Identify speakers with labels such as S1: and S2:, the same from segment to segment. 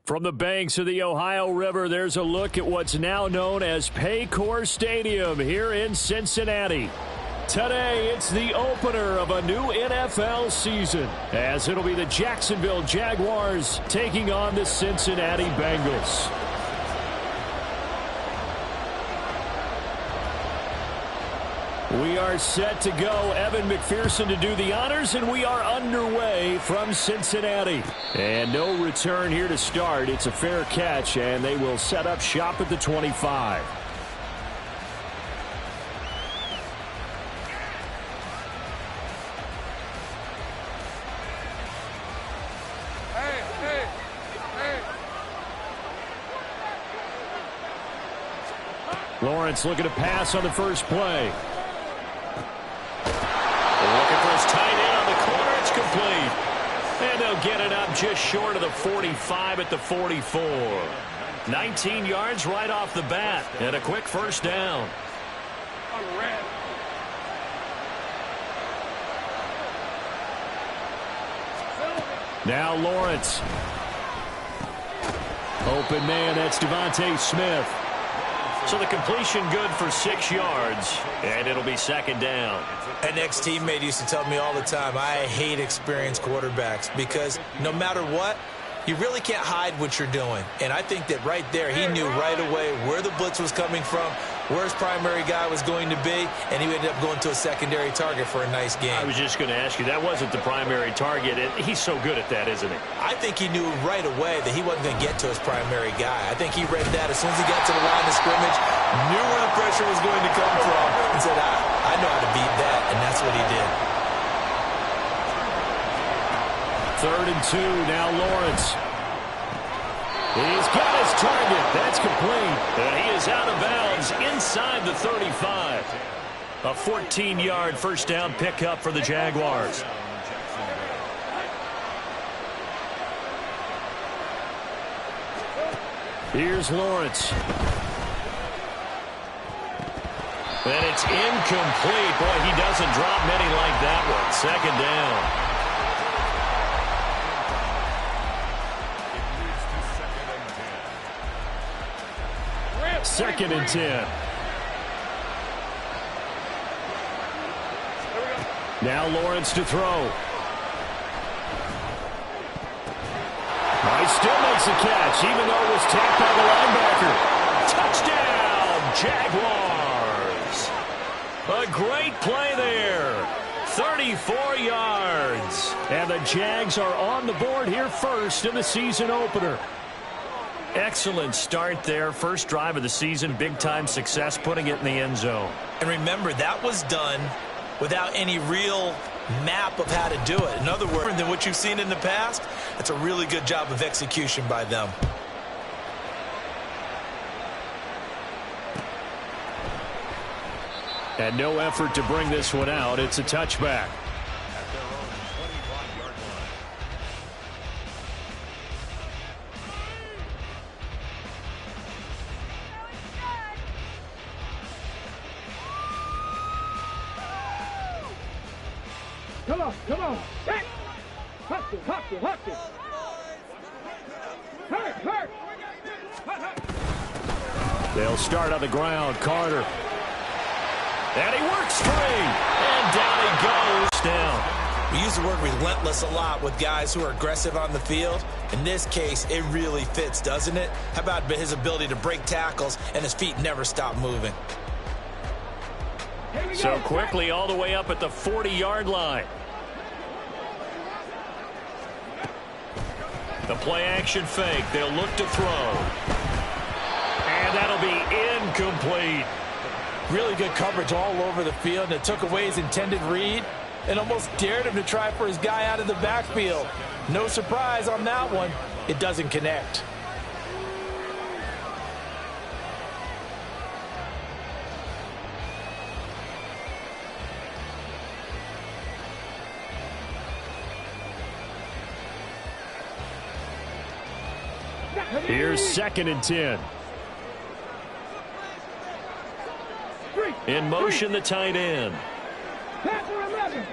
S1: From the banks of the Ohio River, there's a look at what's now known as Paycor Stadium here in Cincinnati. Today, it's the opener of a new NFL season, as it'll be the Jacksonville Jaguars taking on the Cincinnati Bengals. We are set to go. Evan McPherson to do the honors, and we are underway from Cincinnati. And no return here to start. It's a fair catch, and they will set up shop at the 25. Lawrence looking to pass on the first play. Looking for his tight end on the corner. It's complete. And they'll get it up just short of the 45 at the 44. 19 yards right off the bat. And a quick first down. Now Lawrence. Open man, that's Devontae Smith. So the completion good for 6 yards, and it'll be second down.
S2: An ex-teammate used to tell me all the time, I hate experienced quarterbacks because no matter what, you really can't hide what you're doing. And I think that right there, he knew right away where the blitz was coming from, where his primary guy was going to be, and he ended up going to a secondary target for a nice game.
S1: I was just going to ask you, that wasn't the primary target. He's so good at that, isn't he?
S2: I think he knew right away that he wasn't going to get to his primary guy. I think he read that as soon as he got to the line of scrimmage, knew where the pressure was going to come from, and said, I know how to beat that, and that's what he did.
S1: 3rd and 2, now Lawrence. He's got his target. That's complete. And he is out of bounds inside the 35. A 14-yard first down pickup for the Jaguars. Here's Lawrence. And it's incomplete. Boy, he doesn't drop many like that one. Second down. Second and 10. Now Lawrence to throw. He still makes the catch, even though it was tapped by the linebacker. Touchdown, Jaguars. A great play there. 34 yards. And the Jags are on the board here first in the season opener. Excellent start there. First drive of the season. Big-time success, putting it in the end zone.
S2: And remember, that was done without any real map of how to do it. In other words, than what you've seen in the past, it's a really good job of execution by them.
S1: And no effort to bring this one out. It's a touchback.
S3: Come on. Hustle. Hurt.
S1: They'll start on the ground. Carter. And he works free. And down he goes. Down.
S2: We use the word relentless a lot with guys who are aggressive on the field. In this case, it really fits, doesn't it? How about his ability to break tackles and his feet never stop moving?
S1: So quickly all the way up at the 40-yard line. The play-action fake. They'll look to throw. And that'll be incomplete.
S4: Really good coverage all over the field, and it took away his intended read and almost dared him to try for his guy out of the backfield. No surprise on that one. It doesn't connect.
S1: Here's 2nd and 10. In motion, the tight end.
S3: Panther 11.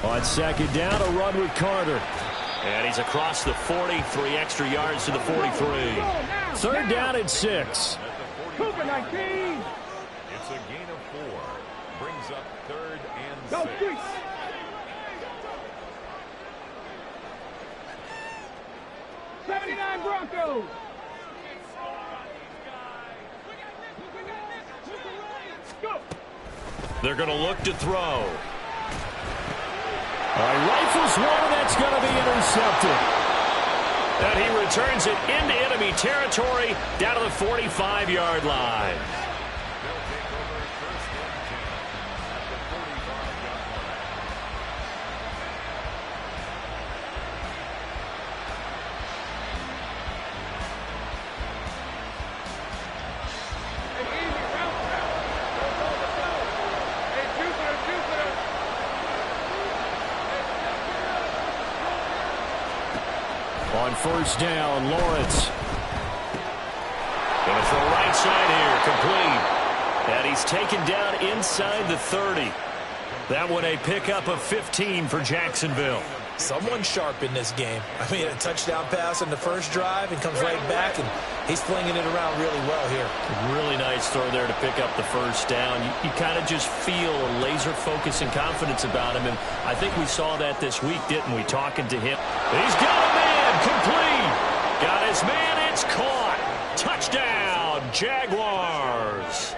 S1: On second down, a run with Carter.
S5: And he's across the 40, 3 extra yards to the 43.
S1: Third down and 6.
S3: Cooper 19.
S6: It's a gain of 4. Brings up 3rd and 6.
S3: Go Street. '79 Broncos. Go.
S5: They're going to look to throw.
S1: Rifles one, and that's going to be intercepted.
S5: And he returns it into enemy territory down to the 45-yard line.
S1: On first down, Lawrence.
S5: Going to throw right side here, complete. And he's taken down inside the 30. That one a pickup of 15 for Jacksonville.
S2: Someone sharp in this game. I mean, a touchdown pass on the first drive and comes right back, and he's flinging it around really well here.
S5: Really nice throw there to pick up the first down. You kind of just feel a laser focus and confidence about him, and I think we saw that this week, didn't we, talking to him. He's got a man, complete. Got his man, it's caught. Touchdown, Jaguars.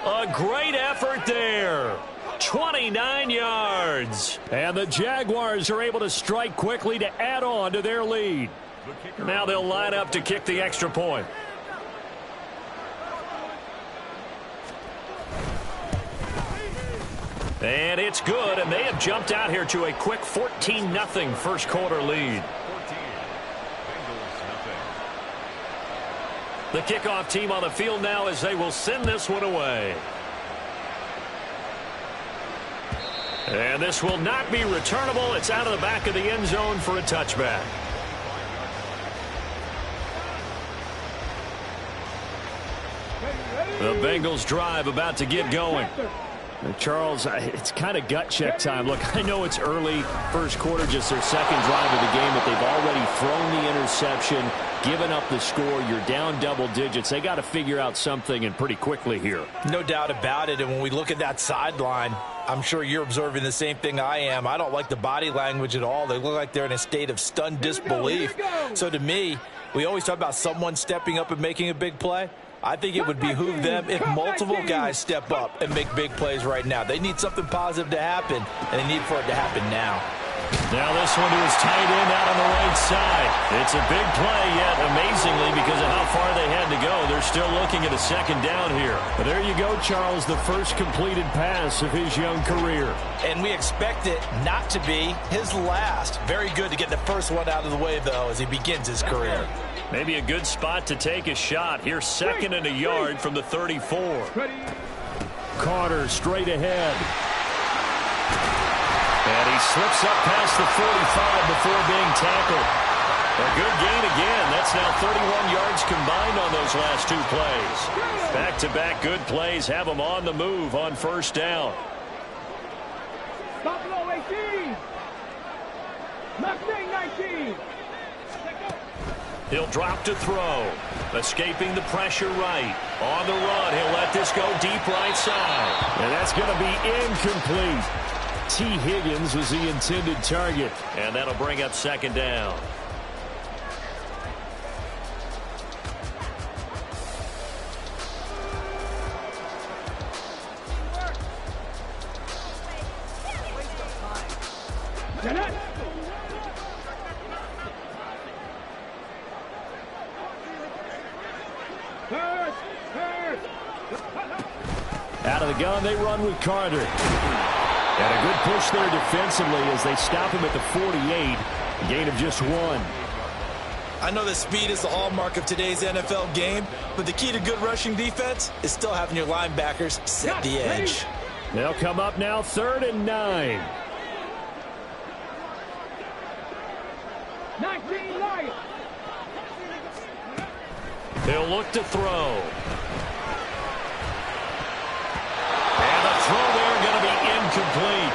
S5: A great effort there. 29 yards.
S1: And the Jaguars are able to strike quickly to add on to their lead.
S5: Now they'll line up to kick the extra point. And it's good, and they have jumped out here to a quick 14-0 first quarter lead.
S6: 14. Bengals nothing.
S5: The kickoff team on the field now as they will send this one away. And this will not be returnable. It's out of the back of the end zone for a touchback. The Bengals drive about to get going.
S1: Charles, it's kind of gut check time. Look, I know it's early, first quarter, just their second drive of the game, but they've already thrown the interception, given up the score. You're down double digits. They got to figure out something, and pretty quickly here.
S2: No doubt about it, and when we look at that sideline, I'm sure you're observing the same thing I am. I don't like the body language at all. They look like they're in a state of stunned disbelief. So to me, we always talk about someone stepping up and making a big play. I think it would behoove them if multiple guys step up and make big plays right now. They need something positive to happen, and they need for it to happen now.
S5: Now this one to his tight end out on the right side. It's a big play, yet amazingly, because of how far they had to go, they're still looking at a second down here.
S1: But there you go, Charles, the first completed pass of his young career.
S2: And we expect it not to be his last. Very good to get the first one out of the way, though, as he begins his career.
S5: Maybe a good spot to take a shot. Here's second and a yard from the 34.
S1: Carter straight ahead.
S5: And he slips up past the 45 before being tackled. A good gain again. That's now 31 yards combined on those last two plays. Back-to-back good plays have them on the move on first down.
S3: Buffalo 18. Mustang 19.
S5: He'll drop to throw. Escaping the pressure right. On the run, he'll let this go deep right side.
S1: And that's going to be incomplete. T. Higgins was the intended target.
S5: And that'll bring up second down.
S1: Out of the gun, they run with Carter. And a good push there defensively as they stop him at the 48. A gain of just 1.
S2: I know that speed is the hallmark of today's NFL game, but the key to good rushing defense is still having your linebackers set the edge.
S1: They'll come up now, 3rd and 9.
S3: 19 Lions.
S5: They'll look to throw. And the throw there going to be incomplete.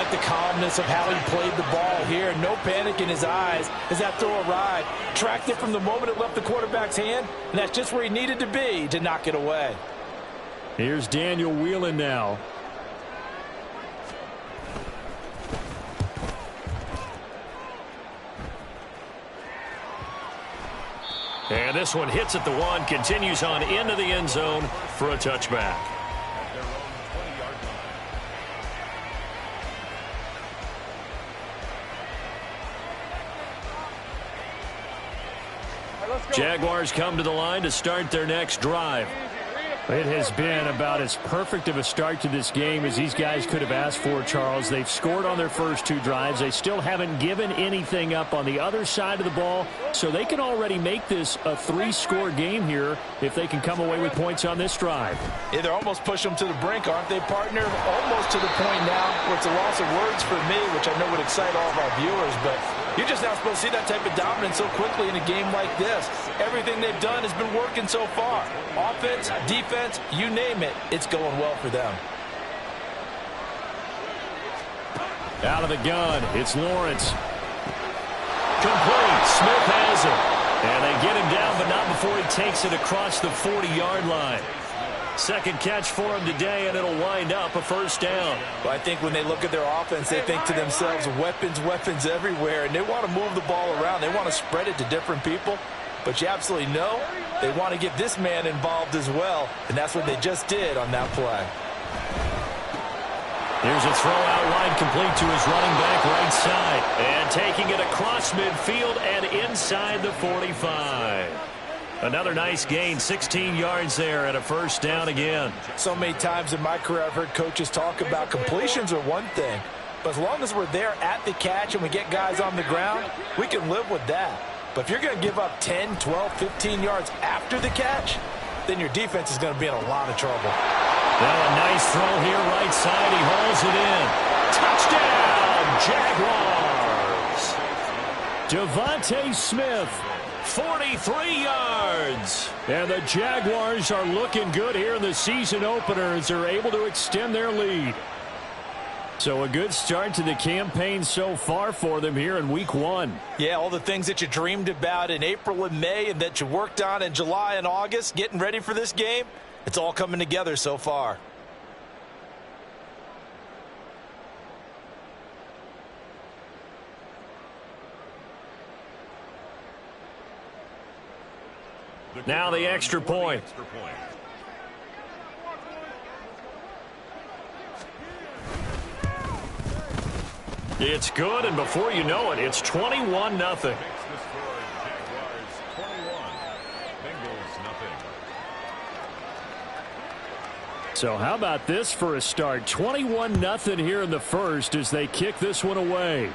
S4: like the calmness of how he played the ball here. No panic in his eyes as that throw arrived. Tracked it from the moment it left the quarterback's hand, and that's just where he needed to be to knock it away.
S1: Here's Daniel Whelan now.
S5: And this one hits at the 1, continues on into the end zone for a touchback. Jaguars come to the line to start their next drive.
S1: It has been about as perfect of a start to this game as these guys could have asked for, Charles. They've scored on their first 2 drives. They still haven't given anything up on the other side of the ball, so they can already make this a 3-score game here if they can come away with points on this drive.
S4: Yeah, they're almost pushing them to the brink, aren't they, partner? Almost to the point now where it's a loss of words for me, which I know would excite all of our viewers, but you're just not supposed to see that type of dominance so quickly in a game like this. Everything they've done has been working so far. Offense, defense, you name it, it's going well for them.
S1: Out of the gun, it's Lawrence.
S5: Complete. Smith has it. And they get him down, but not before he takes it across the 40-yard line. Second catch for him today, and it'll wind up a first down.
S4: Well, I think when they look at their offense, they think to themselves, weapons, weapons everywhere, and they want to move the ball around. They want to spread it to different people. But you absolutely know they want to get this man involved as well, and that's what they just did on that play.
S5: Here's a throw out line complete to his running back right side. And taking it across midfield and inside the 45. Another nice gain, 16 yards there and a first down again.
S4: So many times in my career I've heard coaches talk about completions are one thing, but as long as we're there at the catch and we get guys on the ground, we can live with that. But if you're going to give up 10, 12, 15 yards after the catch, then your defense is going to be in a lot of trouble.
S5: Now a nice throw here right side. He hauls it in. Touchdown, Jaguars.
S1: Devontae Smith.
S5: 43 yards.
S1: And the Jaguars are looking good here in the season opener as they're able to extend their lead. So a good start to the campaign so far for them here in week 1.
S4: Yeah, all the things that you dreamed about in April and May and that you worked on in July and August, getting ready for this game, it's all coming together so far.
S5: Now the extra point. It's good, and before you know it, it's 21-0.
S1: So how about this for a start? 21-0 here in the first as they kick this one away.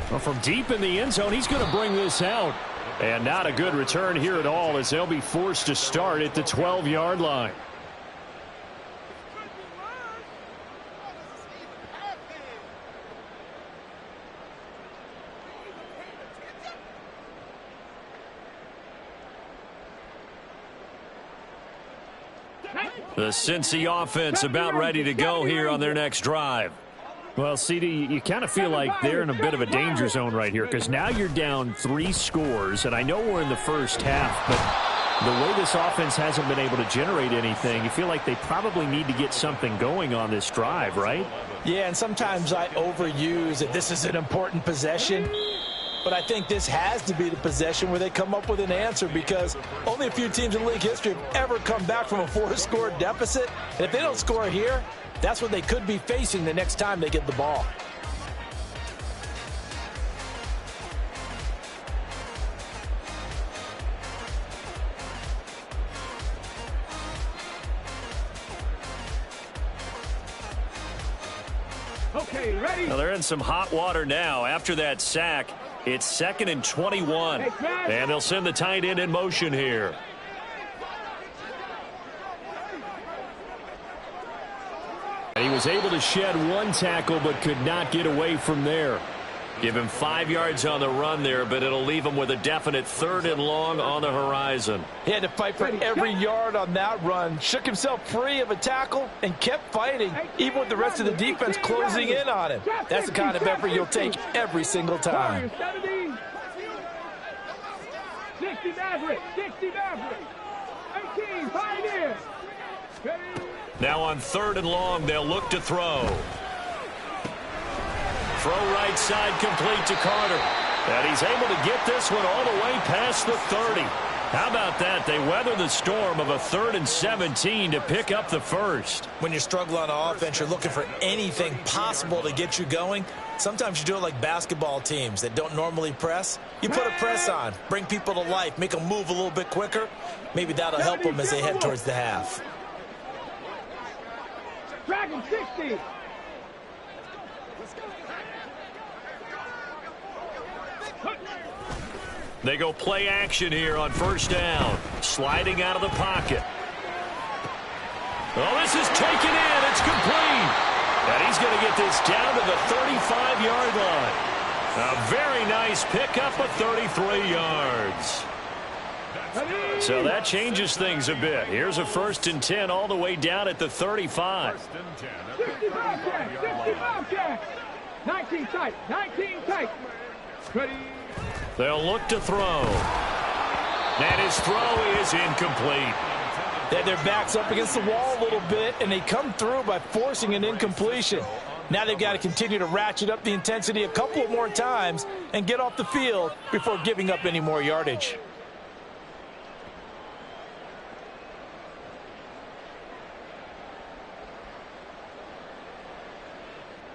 S1: Well, from deep in the end zone, he's going to bring this out. And not a good return here at all as they'll be forced to start at the 12-yard line.
S5: The Cincy offense about ready to go here on their next drive.
S1: Well, CD, you kind of feel like they're in a bit of a danger zone right here because now you're down 3 scores, and I know we're in the first half, but the way this offense hasn't been able to generate anything, you feel like they probably need to get something going on this drive, right?
S4: Yeah, and sometimes I overuse that this is an important possession. But I think this has to be the possession where they come up with an answer because only a few teams in league history have ever come back from a 4-score deficit. And if they don't score here, that's what they could be facing the next time they get the ball.
S3: Okay, ready?
S5: Well, they're in some hot water now after that sack. It's 2nd and 21. And they'll send the tight end in motion here.
S1: He was able to shed 1 tackle but could not get away from there. Give him 5 yards on the run there, but it'll leave him with a definite 3rd and long on the horizon.
S4: He had to fight for every yard on that run. Shook himself free of a tackle and kept fighting, even with the rest of the defense closing in on him. That's the kind of effort you'll take every single time.
S3: 60 Maverick, 60 Maverick, 18 Pioneer.
S1: Now on 3rd and long, they'll look to throw. Throw right side complete to Carter. And he's able to get this one all the way past the 30. How about that? They weather the storm of a 3rd and 17 to pick up the first.
S2: When you struggle on offense, you're looking for anything possible to get you going. Sometimes you do it like basketball teams that don't normally press. You put a press on, bring people to life, make them move a little bit quicker. Maybe that'll help them as they head towards the half.
S3: Dragon 60.
S1: They go play action here on 1st down. Sliding out of the pocket. Oh, this is taken in. It's complete. And he's going to get this down to the 35-yard line. A very nice pickup of 33 yards. So that changes things a bit. Here's a 1st and 10 all the way down at the 35.
S3: 65 check, 65 check. 19 tight, 19 tight. Ready.
S1: They'll look to throw. And his throw is incomplete.
S4: They had their backs up against the wall a little bit, and they come through by forcing an incompletion. Now they've got to continue to ratchet up the intensity a couple of more times and get off the field before giving up any more yardage.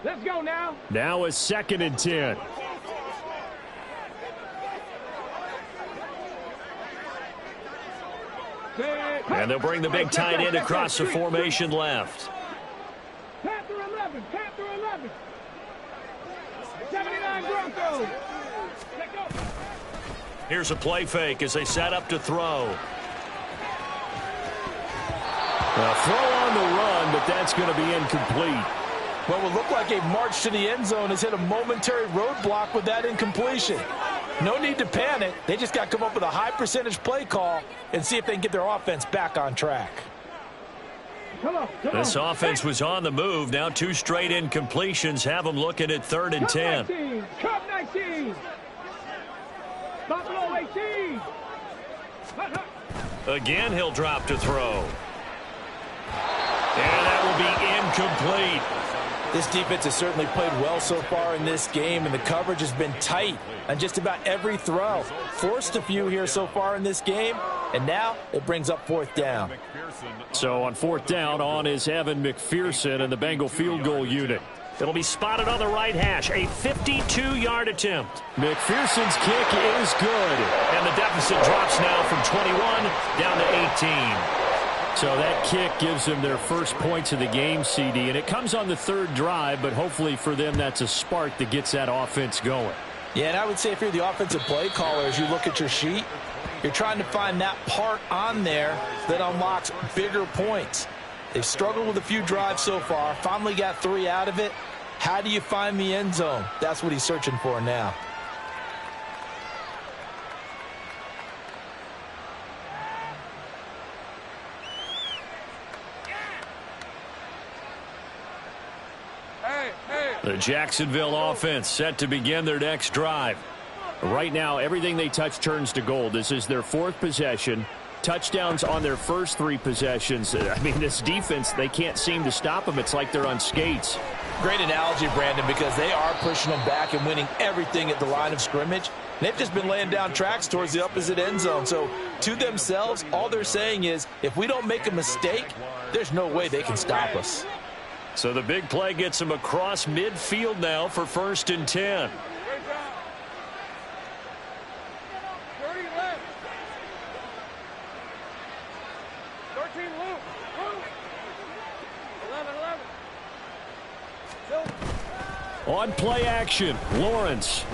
S3: Let's go now.
S1: Now a 2nd and 10. And they'll bring the big tight end across the formation left.
S3: Panther 11, Panther 11. 79 Broncos. Let go.
S1: Here's a play fake as they set up to throw. A throw on the run, but that's going to be incomplete.
S4: What would look like a march to the end zone has hit a momentary roadblock with that incompletion. No need to panic. They just got to come up with a high percentage play call and see if they can get their offense back on track.
S1: This offense was on the move. Now 2 straight incompletions have them looking at 3rd and 10.
S3: Cup 19. Buffalo 18.
S1: Again, he'll drop to throw. And that will be incomplete.
S4: This defense has certainly played well so far in this game, and the coverage has been tight on just about every throw. Forced a few here so far in this game, and now it brings up 4th down.
S1: So on 4th down, on is Evan McPherson and the Bengal field goal unit. It'll be spotted on the right hash, a 52-yard attempt. McPherson's kick is good. And the deficit drops now from 21 down to 18. So that kick gives them their first points of the game, CD, and it comes on the 3rd drive, but hopefully for them that's a spark that gets that offense going.
S4: Yeah, and I would say if you're the offensive play caller, as you look at your sheet, you're trying to find that part on there that unlocks bigger points. They've struggled with a few drives so far, finally got 3 out of it. How do you find the end zone? That's what he's searching for now.
S1: The Jacksonville offense set to begin their next drive. Right now, everything they touch turns to gold. This is their 4th possession. Touchdowns on their first 3 possessions. I mean, this defense, they can't seem to stop them. It's like they're on skates.
S4: Great analogy, Brandon, because they are pushing them back and winning everything at the line of scrimmage. They've just been laying down tracks towards the opposite end zone. So to themselves, all they're saying is, if we don't make a mistake, there's no way they can stop us.
S1: So the big play gets them across midfield now for 1st and 10.
S3: 30 left. 13 loop. 11.
S1: On play action, Lawrence.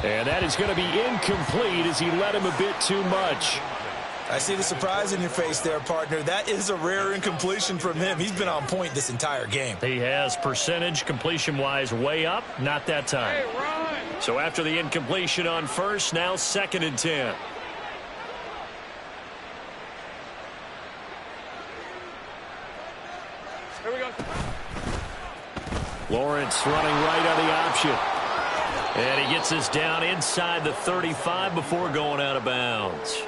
S1: And that is going to be incomplete as he led him a bit too much.
S2: I see the surprise in your face there, partner. That is a rare incompletion from him. He's been on point this entire game.
S5: He has percentage completion-wise way up, not that time. So after the incompletion on first, now 2nd and 10.
S3: Here we go.
S1: Lawrence running right on the option.
S5: And he gets us down inside the 35 before going out of bounds.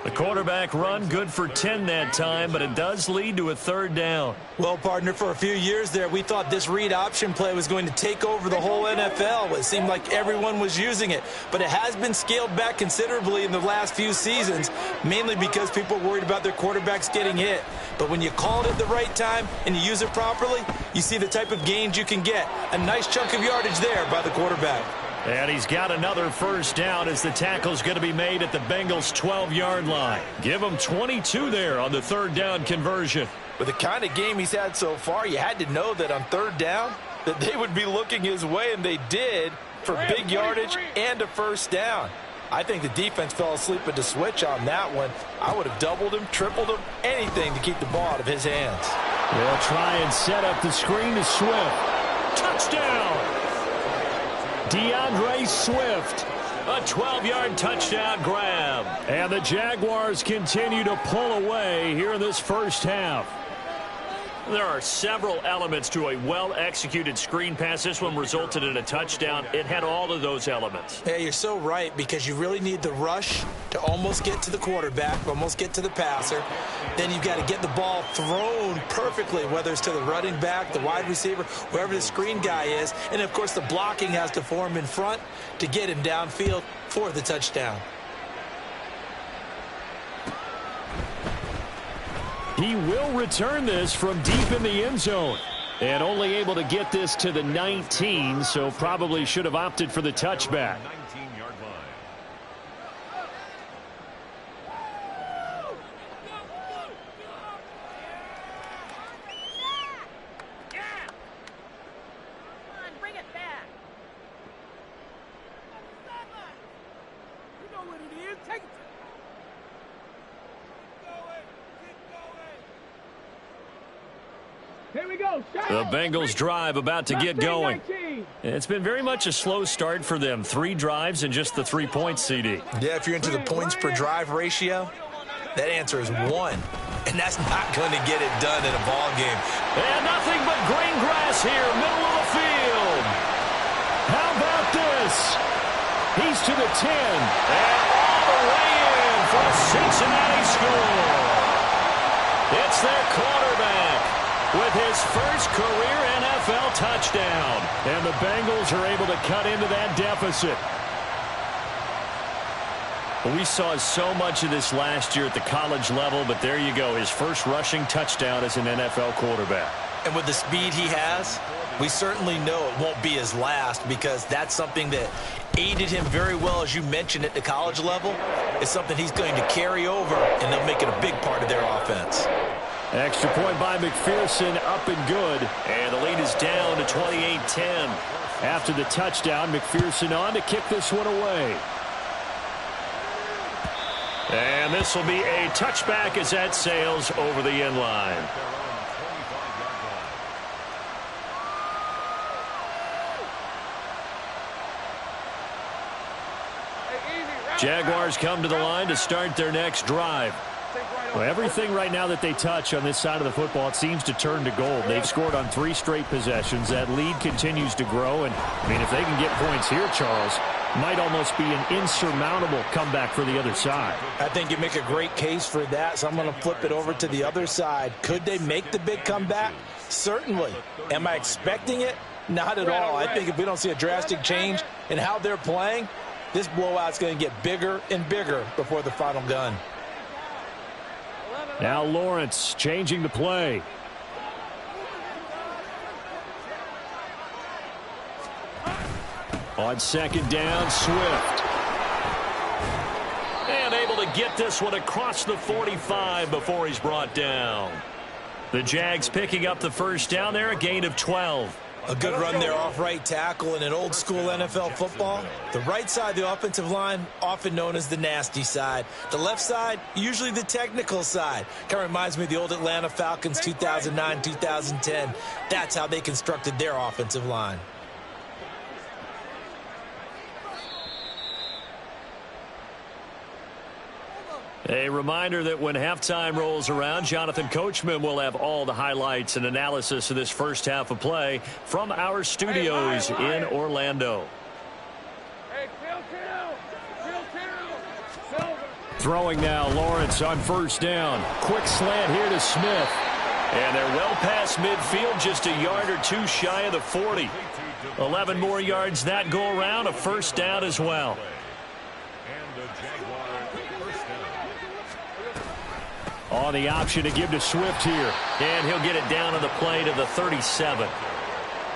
S5: The quarterback run good for 10 that time, but it does lead to a 3rd down.
S2: Well, partner, for a few years there, we thought this read option play was going to take over the whole NFL. It seemed like everyone was using it, but it has been scaled back considerably in the last few seasons, mainly because people are worried about their quarterbacks getting hit. But when you call it at the right time and you use it properly, you see the type of gains you can get. A nice chunk of yardage there by the quarterback.
S5: And he's got another 1st down as the tackle's going to be made at the Bengals' 12-yard line. Give him 22 there on the 3rd down conversion.
S4: With the kind of game he's had so far, you had to know that on 3rd down that they would be looking his way, and they did for big yardage and a 1st down. I think the defense fell asleep at the switch on that one. I would have doubled him, tripled him, anything to keep the ball out of his hands.
S1: They'll try and set up the screen to Swift.
S5: Touchdown! DeAndre Swift, a 12-yard touchdown grab.
S1: And the Jaguars continue to pull away here in this 1st half.
S5: There are several elements to a well-executed screen pass. This one resulted in a touchdown. It had all of those elements.
S2: Yeah, you're so right, because you really need the rush to almost get to the quarterback, almost get to the passer. Then you've got to get the ball thrown perfectly, whether it's to the running back, the wide receiver, wherever the screen guy is. And, of course, the blocking has to form in front to get him downfield for the touchdown.
S1: He will return this from deep in the end zone. And only able to get this to the 19, so probably should have opted for the touchback.
S6: 19-yard line.
S3: Come on, bring it back. You know what it is. Take it. Here we go.
S1: The Bengals drive about to get going. It's been very much a slow start for them. 3 drives and just the 3 points, CD.
S2: Yeah, if you're into the points per drive ratio, that answer is 1. And that's not going to get it done in a ball game.
S5: And nothing but green grass here, middle of the field.
S1: How about this? He's to the 10.
S5: And all the way in for a Cincinnati score. It's their quarterback with his first career NFL touchdown.
S1: And the Bengals are able to cut into that deficit.
S5: We saw so much of this last year at the college level, but there you go, his first rushing touchdown as an NFL quarterback.
S2: And with the speed he has, we certainly know it won't be his last, because that's something that aided him very well, as you mentioned, at the college level. It's something he's going to carry over, and they'll make it a big part of their offense.
S1: Extra point by McPherson, up and good.
S5: And the lead is down to 28-10.
S1: After the touchdown, McPherson on to kick this one away.
S5: And this will be a touchback as that sails over the end line. Jaguars come to the line to start their next drive.
S1: Well, everything right now that they touch on this side of the football, it seems to turn to gold. They've scored on 3 straight possessions. That lead continues to grow. And, I mean, if they can get points here, Charles, might almost be an insurmountable comeback for the other side.
S4: I think you make a great case for that, so I'm going to flip it over to the other side. Could they make the big comeback? Certainly. Am I expecting it? Not at all. I think if we don't see a drastic change in how they're playing, this blowout's going to get bigger and bigger before the final gun.
S1: Now Lawrence changing the play. On second down, Swift.
S5: And able to get this one across the 45 before he's brought down. The Jags picking up the first down there, a gain of 12.
S2: A good run there off right tackle in an old school NFL football. The right side of the offensive line, often known as the nasty side. The left side, usually the technical side. Kind of reminds me of the old Atlanta Falcons 2009, 2010. That's how they constructed their offensive line.
S1: A reminder that when halftime rolls around, Jonathan Coachman will have all the highlights and analysis of this first half of play from our studios in Orlando. Throwing now, Lawrence on first down. Quick slant here to Smith. And they're well past midfield, just a yard or two shy of the 40. 11 more yards that go around, a first down as well. On the option to give to Swift here. And he'll get it down on the play to the 37.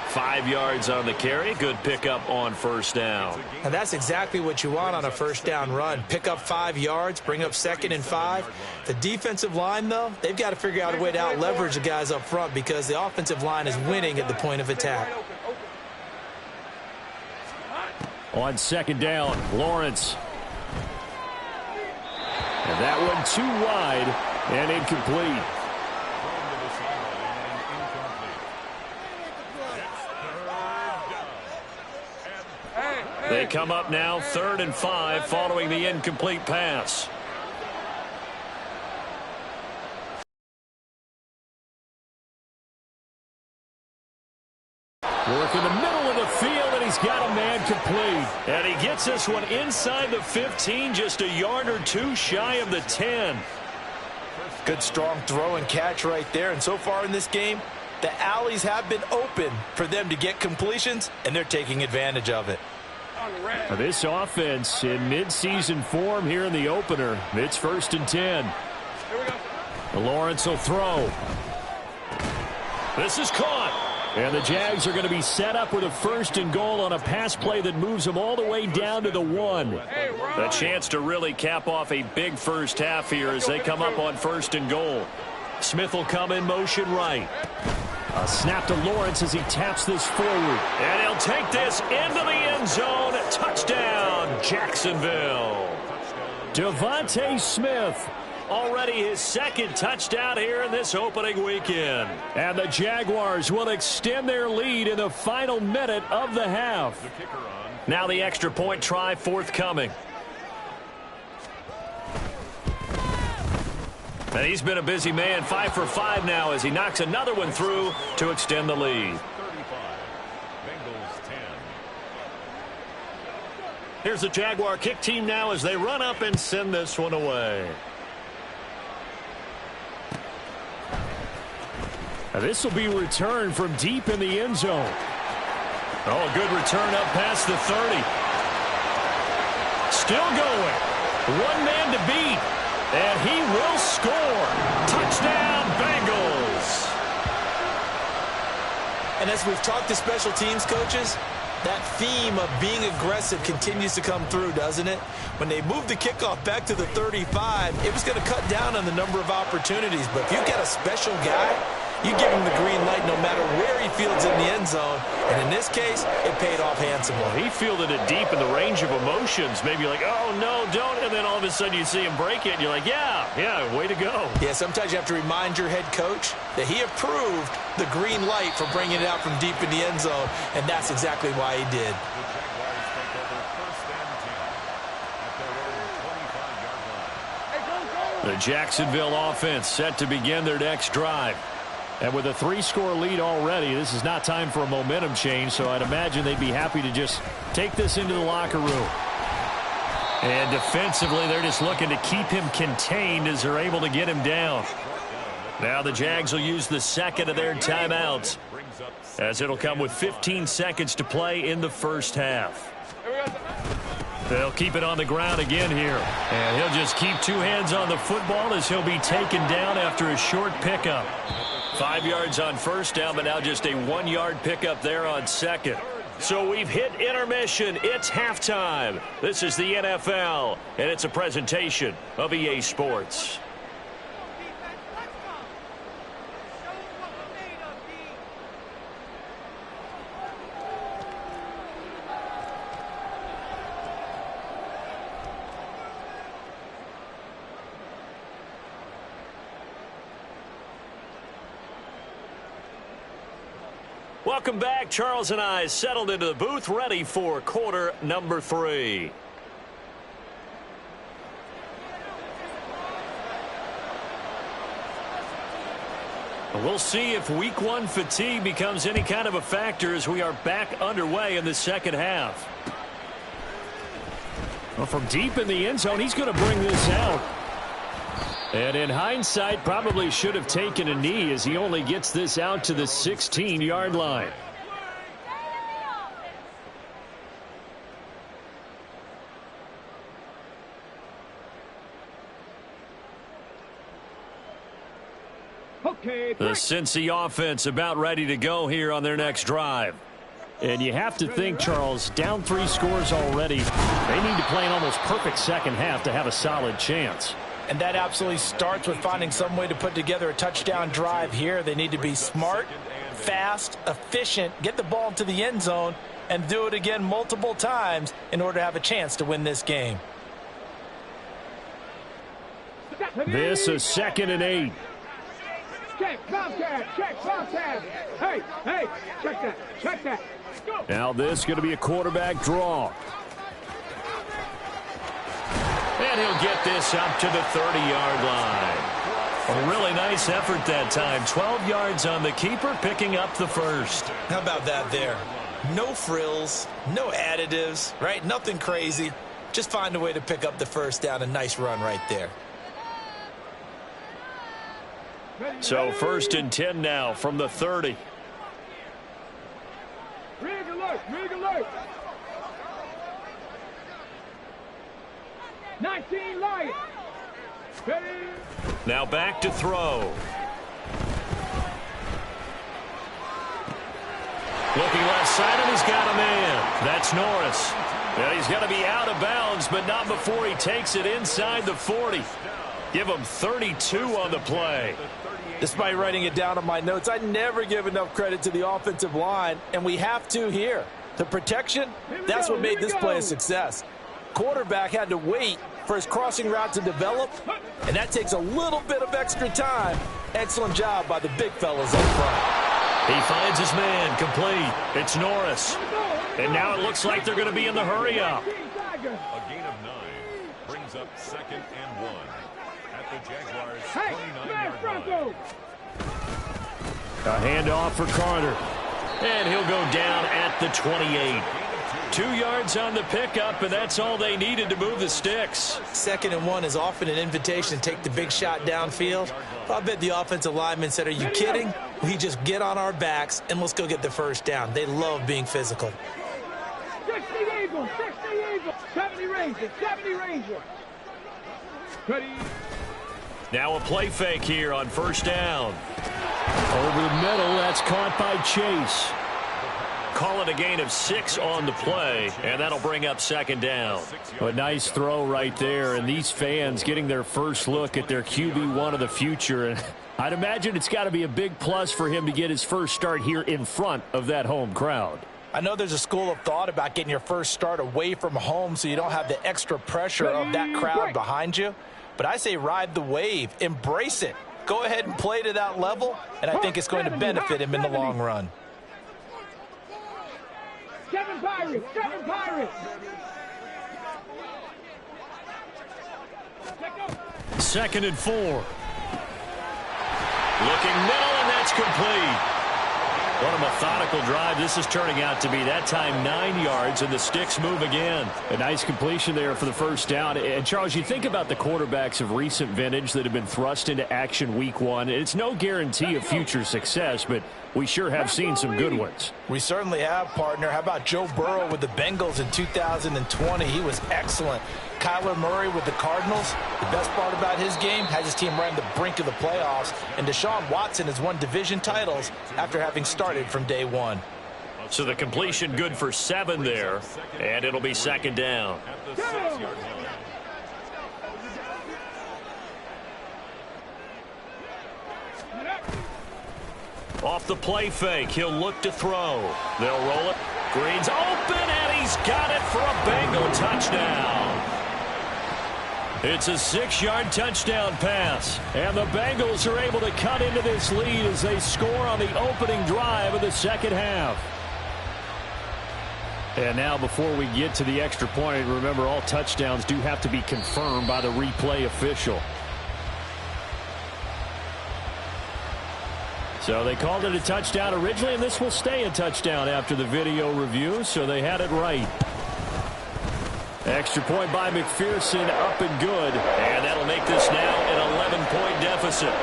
S1: 5 yards on the carry. Good pickup on first down.
S2: And that's exactly what you want on a first down run. Pick up 5 yards, bring up 2nd and 5. The defensive line, though, they've got to figure out a way to out-leverage the guys up front because the offensive line is winning at the point of attack.
S1: On second down, Lawrence. And that one too wide. And incomplete. They come up now 3rd and 5 following the incomplete pass. Work in the middle of the field, and he's got a man complete. And he gets this one inside the 15, just a yard or two shy of the 10.
S4: Good strong throw and catch right there. And so far in this game, the alleys have been open for them to get completions, and they're taking advantage of it.
S1: This offense in midseason form here in the opener. It's 1st and 10. Lawrence will throw. This is caught. And the Jags are going to be set up with a 1st and goal on a pass play that moves them all the way down to the 1. A chance to really cap off a big first half here as they come up on 1st and goal. Smith will come in motion right. A snap to Lawrence as he taps this forward. And he'll take this into the end zone. Touchdown, Jacksonville. Devontae Smith. Already his 2nd touchdown here in this opening weekend. And the Jaguars will extend their lead in the final minute of the half. Now the extra point try forthcoming. And he's been a busy man, 5 for 5 now as he knocks another one through to extend the lead.
S6: 35, Bengals 10.
S1: Here's the Jaguar kick team now as they run up and send this one away. Now this will be returned from deep in the end zone. Oh, good return up past the 30. Still going. One man to beat. And he will score. Touchdown, Bengals.
S2: And as we've talked to special teams coaches, that theme of being aggressive continues to come through, doesn't it? When they moved the kickoff back to the 35, it was going to cut down on the number of opportunities. But if you get a special guy, you give him the green light no matter where he fields in the end zone. And in this case, it paid off handsomely.
S1: He fielded it deep in the range of emotions. Maybe like, oh, no, don't. And then all of a sudden you see him break it. And you're like, yeah, way to go.
S2: Yeah, sometimes you have to remind your head coach that he approved the green light for bringing it out from deep in the end zone. And that's exactly why he did.
S1: The Jacksonville offense set to begin their next drive. And with a 3-score lead already, this is not time for a momentum change, so I'd imagine they'd be happy to just take this into the locker room. And defensively, they're just looking to keep him contained as they're able to get him down. Now the Jags will use the 2nd of their timeouts, as it'll come with 15 seconds to play in the first half. They'll keep it on the ground again here. And he'll just keep 2 hands on the football as he'll be taken down after a short pickup. 5 yards on first down, but now just a 1-yard pickup there on 2nd. So we've hit intermission. It's halftime. This is the NFL, and it's a presentation of EA Sports.
S5: Welcome back. Charles and I settled into the booth, ready for quarter number 3. We'll see if week 1 fatigue becomes any kind of a factor as we are back underway in the second half. Well, from deep in the end zone, he's going to bring this out. And in hindsight, probably should have taken a knee as he only gets this out to the 16-yard line.
S3: Okay,
S5: the Cincy offense about ready to go here on their next drive.
S1: And you have to think, Charles, down 3 scores already. They need to play an almost perfect second half to have a solid chance.
S4: And that absolutely starts with finding some way to put together a touchdown drive here. They need to be smart, fast, efficient, get the ball into the end zone, and do it again multiple times in order to have a chance to win this game.
S1: This is 2nd and 8.
S3: check, Bobcat, check, Bobcat. Hey, check that. Go.
S1: Now this is going to be a quarterback draw.
S5: And he'll get this up to the 30-yard line. A really nice effort that time. 12 yards on the keeper, picking up the first.
S2: How about that there? No frills, no additives, right? Nothing crazy. Just find a way to pick up the first down. A nice run right there.
S1: So 1st and 10 now from the 30.
S3: Rig alert. 19 light. Ready.
S5: Now back to throw. Looking left side, and he's got a man. That's Norris. And he's going to be out of bounds, but not before he takes it inside the 40. Give him 32 on the play.
S4: Despite writing it down on my notes, I never give enough credit to the offensive line, and we have to here. The protection, that's what made this play a success. Quarterback had to wait for his crossing route to develop, and that takes a little bit of extra time. Excellent job by the big fellas up front.
S5: He finds his man, complete. It's Norris. And now it looks like they're going to be in the hurry-up.
S6: A gain of 9 brings up 2nd and 1 at the Jaguars' 29-yard line.
S1: A handoff for Carter.
S5: And he'll go down at the 28. 2 yards on the pickup, and that's all they needed to move the sticks.
S2: 2nd and 1 is often an invitation to take the big shot downfield. I bet the offensive lineman said, are you kidding? We just get on our backs and let's go get the first down. They love being physical.
S3: 60 Eagles. 70 Rangers. Ready.
S5: Now a play fake here on 1st down.
S1: Over the middle, that's caught by Chase.
S5: Call it a gain of 6 on the play, and that'll bring up 2nd down.
S1: A nice throw right there, and these fans getting their first look at their QB1 of the future. And I'd imagine it's got to be a big plus for him to get his first start here in front of that home crowd.
S4: I know there's a school of thought about getting your first start away from home so you don't have the extra pressure of that crowd behind you. But I say ride the wave. Embrace it. Go ahead and play to that level, and I think it's going to benefit him in the long run.
S3: 7 Pirates.
S1: 2nd and 4.
S5: Looking middle, and that's complete. What a methodical drive this is turning out to be. That time 9 yards, and the sticks move again.
S1: A nice completion there for the first down. And, Charles, you think about the quarterbacks of recent vintage that have been thrust into action week 1. It's no guarantee of future success, but we sure have seen some good ones.
S4: We certainly have, partner. How about Joe Burrow with the Bengals in 2020? He was excellent. Kyler Murray with the Cardinals. The best part about his game has his team right on the brink of the playoffs. And Deshaun Watson has won division titles after having started from day 1.
S5: So the completion good for 7 there, and it'll be 2nd down.
S6: At the 6-yard line.
S5: Off the play fake, he'll look to throw. They'll roll it. Green's open, and he's got it for a Bengal touchdown.
S1: It's a 6-yard touchdown pass. And the Bengals are able to cut into this lead as they score on the opening drive of the second half. And now before we get to the extra point, remember all touchdowns do have to be confirmed by the replay official. So they called it a touchdown originally, and this will stay a touchdown after the video review, so they had it right. Extra point by McPherson, up and good. And that'll make this now an 11-point deficit.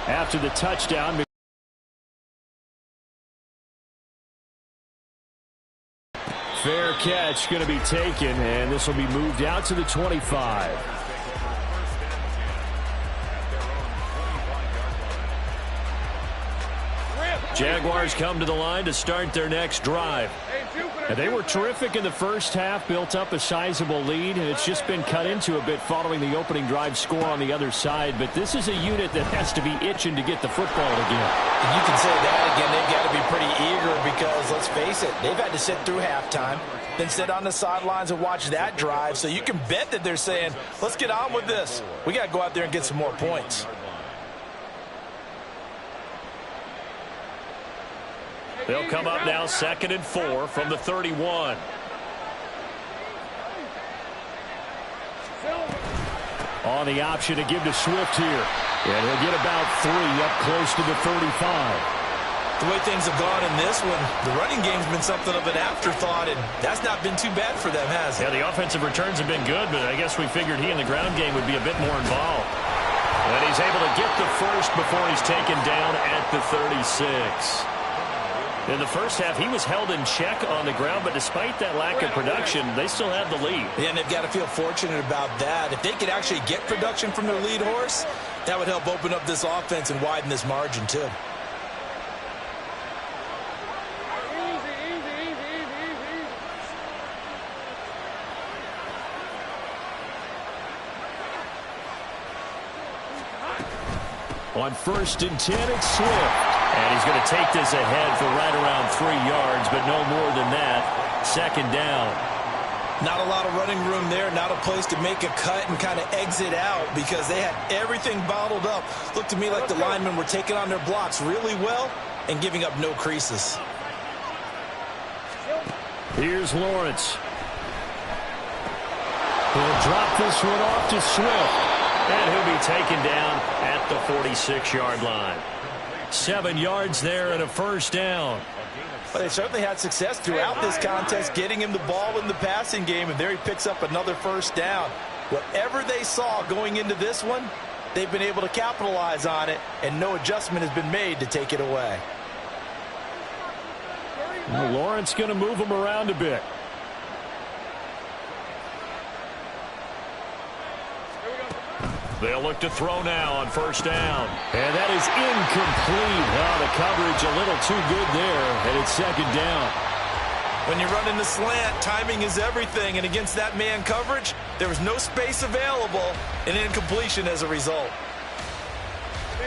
S1: After the touchdown, fair catch going to be taken, and this will be moved out to the 25. Jaguars come to the line to start their next drive. And they were terrific in the first half, built up a sizable lead, and it's just been cut into a bit following the opening drive score on the other side. But this is a unit that has to be itching to get the football again.
S2: And you can say that again. They've got to be pretty eager because, let's face it, they've had to sit through halftime, then sit on the sidelines and watch that drive. So you can bet that they're saying, let's get on with this. We got to go out there and get some more points.
S1: They'll come up now 2nd and 4 from the 31. On the option to give to Swift here. And he'll get about 3 up close to the 35.
S2: The way things have gone in this one, the running game's been something of an afterthought, and that's not been too bad for them, has it?
S5: Yeah, the offensive returns have been good, but I guess we figured he in the ground game would be a bit more involved. And he's able to get the first before he's taken down at the 36. In the first half, he was held in check on the ground, but despite that lack of production, they still have the lead.
S2: Yeah, and they've got to feel fortunate about that. If they could actually get production from their lead horse, that would help open up this offense and widen this margin, too.
S1: On 1st and 10, it's Swift. And he's going to take this ahead for right around 3 yards, but no more than that. 2nd down.
S2: Not a lot of running room there, not a place to make a cut and kind of exit out because they had everything bottled up. Looked to me like the linemen were taking on their blocks really well and giving up no creases.
S1: Here's Lawrence. He'll drop this one off to Swift.
S5: And he'll be taken down at the 46-yard line.
S1: 7 yards there and a 1st down.
S2: But they certainly had success throughout this contest getting him the ball in the passing game, and there he picks up another 1st down. Whatever they saw going into this one, they've been able to capitalize on it, and no adjustment has been made to take it away.
S1: Well, Lawrence going to move him around a bit.
S5: They'll look to throw now on 1st down.
S1: And that is incomplete. Oh, the coverage a little too good there, and it's 2nd down.
S2: When you're running the slant, timing is everything, and against that man coverage, there was no space available, and incompletion as a result.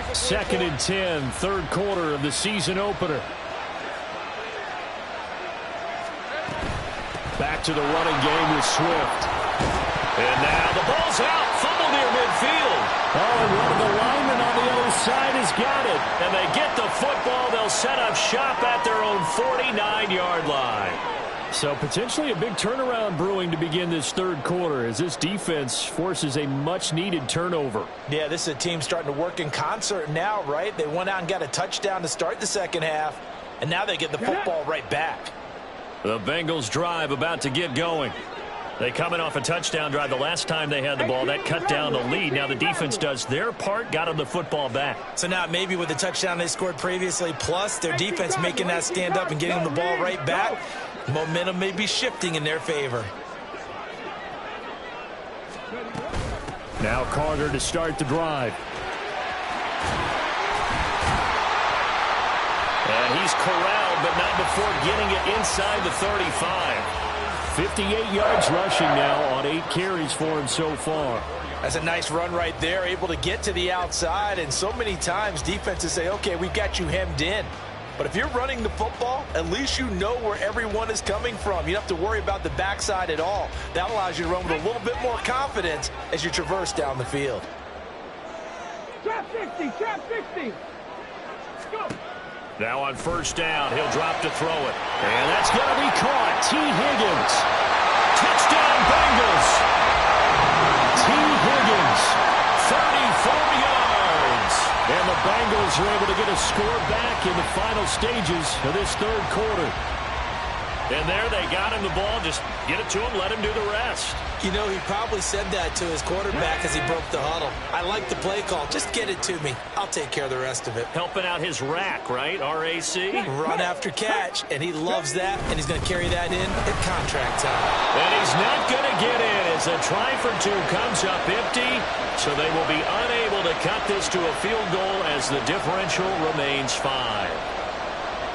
S1: 2nd and 10, 3rd quarter of the season opener. Back to the running game with Swift.
S5: And now the ball's out. Fumble near midfield.
S1: Oh, and one of the linemen on the other side has got it.
S5: And they get the football. They'll set up shop at their own 49-yard line.
S1: So potentially a big turnaround brewing to begin this 3rd quarter as this defense forces a much-needed turnover.
S2: Yeah, this is a team starting to work in concert now, right? They went out and got a touchdown to start the 2nd half, and now they get the football right back.
S1: The Bengals drive about to get going.
S5: They coming off a touchdown drive the last time they had the ball. That cut down the lead. Now the defense does their part, got them the football back.
S2: So now maybe with the touchdown they scored previously, plus their defense making that stand up and getting the ball right back, momentum may be shifting in their favor.
S1: Now Carter to start the drive.
S5: And he's corralled, but not before getting it inside the 35.
S1: 58 yards rushing now on 8 carries for him so far.
S2: That's a nice run right there, able to get to the outside, and so many times defenses say, okay, we've got you hemmed in.
S4: But if you're running the football, at least you know where everyone is coming from. You don't have to worry about the backside at all. That allows you to run with a little bit more confidence as you traverse down the field.
S3: Trap 60, trap 60. Go.
S1: Now on first down, he'll drop to throw it. And that's going to be caught. T. Higgins. Touchdown, Bengals. T. Higgins, 34 yards. And the Bengals are able to get a score back in the final stages of this third quarter. And there they got him the ball. Just get it to him, let him do the rest.
S2: You know, he probably said that to his quarterback as he broke the huddle. I like the play call. Just get it to me. I'll take care of the rest of it.
S1: Helping out his rack, right? R-A-C?
S2: Run after catch, and he loves that, and he's going to carry that in at contract time.
S1: And he's not going to get in as a try for two comes up empty, so they will be unable to cut this to a field goal as the differential remains 5.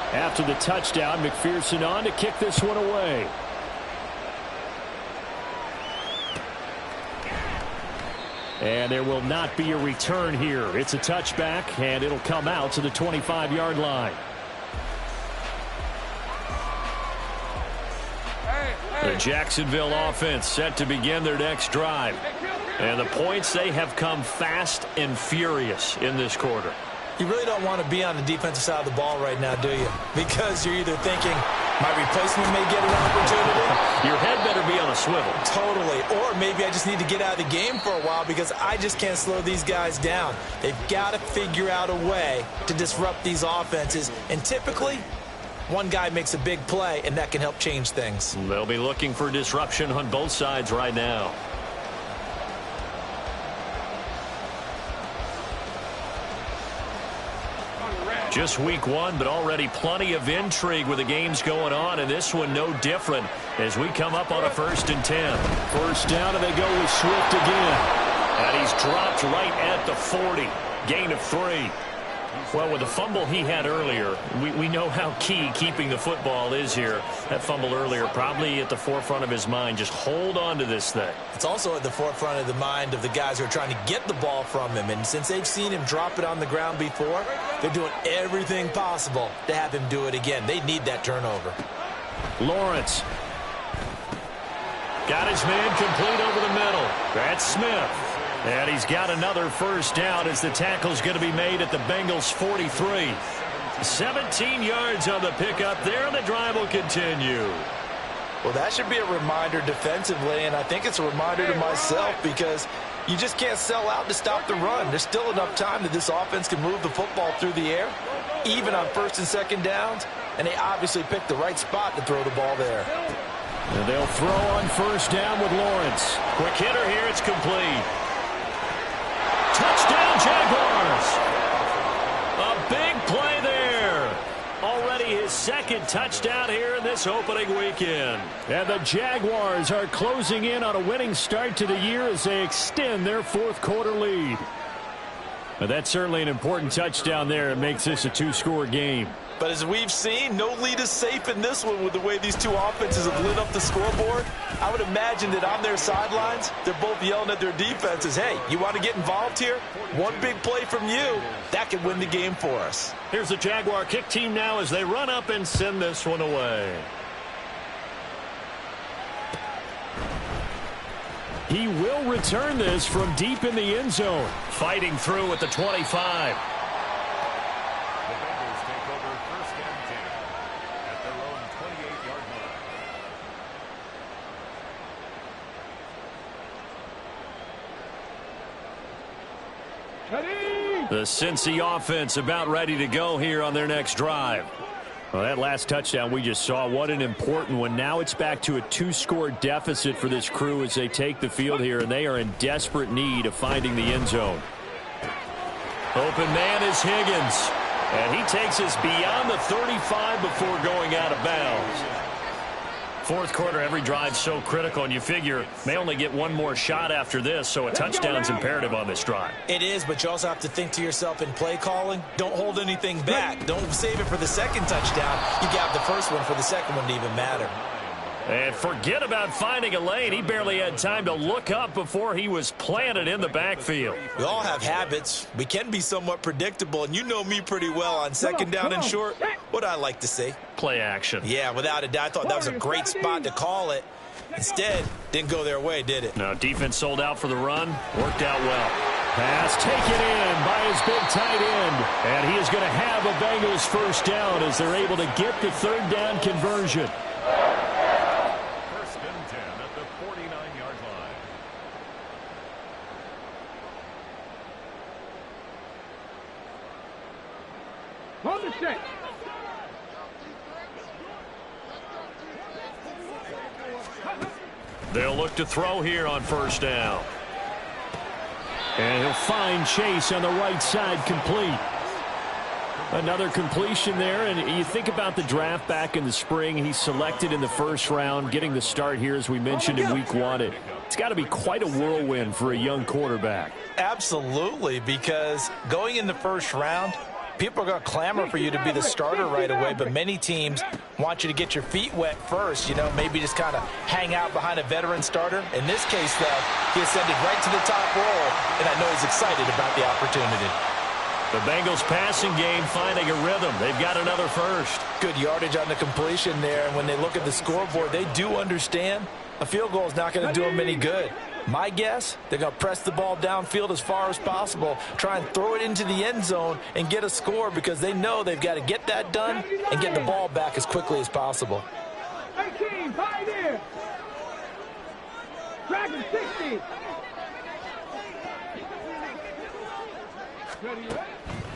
S1: After the touchdown, McPherson on to kick this one away. And there will not be a return here. It's a touchback, and it'll come out to the 25-yard line. The Jacksonville offense set to begin their next drive. And the points, they have come fast and furious in this quarter.
S2: You really don't want to be on the defensive side of the ball right now, do you? Because you're either thinking, my replacement may get an opportunity.
S1: Your head better be on a swivel.
S2: Totally. Or maybe I just need to get out of the game for a while because I just can't slow these guys down. They've got to figure out a way to disrupt these offenses. And typically, one guy makes a big play, and that can help change things.
S1: They'll be looking for disruption on both sides right now. Just week 1, but already plenty of intrigue with the games going on, and this one no different as we come up on a 1st and 10. First down, and they go with Swift again. And he's dropped right at the 40. Gain of 3. Well, with the fumble he had earlier, we know how key keeping the football is here. That fumble earlier probably at the forefront of his mind. Just hold on to this thing.
S2: It's also at the forefront of the mind of the guys who are trying to get the ball from him. And since they've seen him drop it on the ground before, they're doing everything possible to have him do it again. They need that turnover.
S1: Lawrence. Got his man complete over the middle. That's Smith. And he's got another first down as the tackle's going to be made at the Bengals 43. 17 yards on the pickup there, and the drive will continue.
S4: Well, that should be a reminder defensively, and I think it's a reminder to myself because you just can't sell out to stop the run. There's still enough time that this offense can move the football through the air, even on 1st and 2nd downs, and they obviously picked the right spot to throw the ball there.
S1: And they'll throw on first down with Lawrence. Quick hitter here, it's complete. Touchdown, Jaguars. A big play there. Already his 2nd touchdown here in this opening weekend. And the Jaguars are closing in on a winning start to the year as they extend their 4th quarter lead. But that's certainly an important touchdown there. It makes this a 2-score game.
S4: But as we've seen, no lead is safe in this one with the way these two offenses have lit up the scoreboard. I would imagine that on their sidelines, they're both yelling at their defenses, hey, you want to get involved here? One big play from you, that could win the game for us.
S1: Here's the Jaguar kick team now as they run up and send this one away. He will return this from deep in the end zone. Fighting through at the 25. The Cincy offense about ready to go here on their next drive. Well, that last touchdown we just saw, what an important one. Now it's back to a 2-score deficit for this crew as they take the field here, and they are in desperate need of finding the end zone. Open man is Higgins, and he takes us beyond the 35 before going out of bounds. 4th quarter, every drive so critical, and you figure may only get one more shot after this, so a touchdown's imperative on this drive.
S2: It is, but you also have to think to yourself in play calling, don't hold anything back. Don't save it for the 2nd touchdown. You got the first one for the 2nd one to even matter.
S1: And forget about finding a lane. He barely had time to look up before he was planted in the backfield.
S2: We all have habits. We can be somewhat predictable, and you know me pretty well on 2nd down and short. What I like to see.
S5: Play action.
S2: Yeah, without a doubt. I thought that was a great spot to call it. Instead, didn't go their way, did it?
S5: No, defense sold out for the run. Worked out well.
S1: Pass taken in by his big tight end. And he is going to have a Bengals first down as they're able to get the third down conversion.
S6: First and 10 at the 49-yard line.
S3: On the set.
S1: They'll look to throw here on first down. And he'll find Chase on the right side, complete. Another completion there, and you think about the draft back in the spring. He's selected in the first round, getting the start here, as we mentioned, in week 1. It's got to be quite a whirlwind for a young quarterback.
S4: Absolutely, because going in the first round, people are going to clamor for you to be the starter right away, but many teams want you to get your feet wet first, you know, maybe just kind of hang out behind a veteran starter. In this case, though, he ascended right to the top role, and I know he's excited about the opportunity.
S1: The Bengals passing game finding a rhythm. They've got another first.
S4: Good yardage on the completion there, and when they look at the scoreboard, they do understand a field goal is not going to do them any good. My guess, they're going to press the ball downfield as far as possible, try and throw it into the end zone and get a score because they know they've got to get that done and get the ball back as quickly as possible.
S3: 18, pioneer. Dragon 60.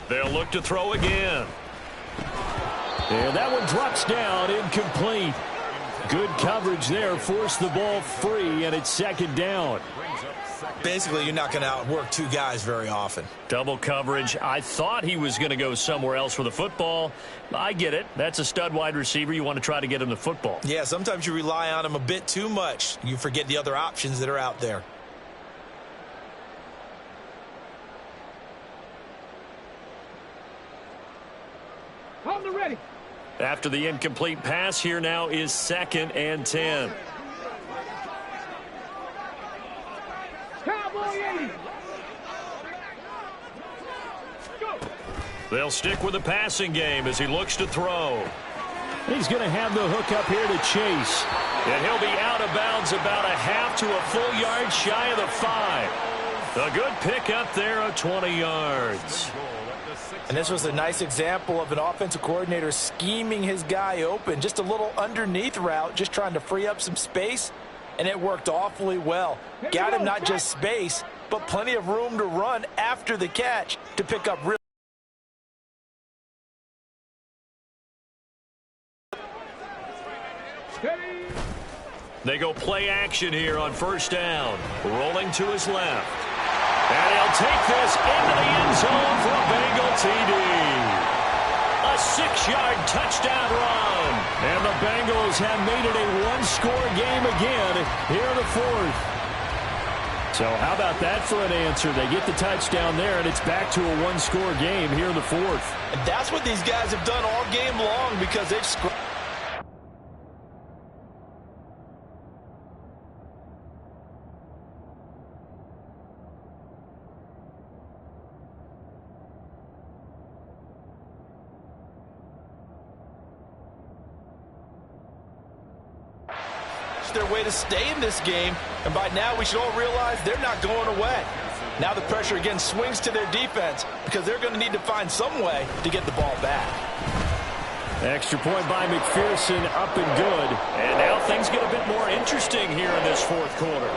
S1: They'll look to throw again. And that one drops down, incomplete. Good coverage there, forced the ball free, and it's second down.
S2: Basically, you're not going to outwork two guys very often.
S1: Double coverage. I thought he was going to go somewhere else for the football. I get it. That's a stud wide receiver. You want to try to get him the football.
S2: Yeah, sometimes you rely on him a bit too much. You forget the other options that are out there.
S3: On the ready.
S1: After the incomplete pass, here now is 2nd and 10.
S3: Cowboy 80. Go.
S1: They'll stick with the passing game as he looks to throw. He's going to have the hook up here to Chase. And he'll be out of bounds about a half to a full yard shy of the 5. A good pickup there of 20 yards.
S4: And this was a nice example of an offensive coordinator scheming his guy open. Just a little underneath route, just trying to free up some space, and it worked awfully well. Got him not just space, but plenty of room to run after the catch to pick up real.
S1: They go play action here on first down. Rolling to his left. And he'll take this into the end zone for a Bengal TD. A 6-yard touchdown run. And the Bengals have made it a one-score game again here in the 4th. So how about that for an answer? They get the touchdown there, and it's back to a one-score game here in the 4th.
S4: And that's what these guys have done all game long because they've scored. Their way to stay in this game, and by now we should all realize they're not going away. Now the pressure again swings to their defense because they're going to need to find some way to get the ball back.
S1: Extra point by McPherson, up and good. And now things get a bit more interesting here in this 4th quarter.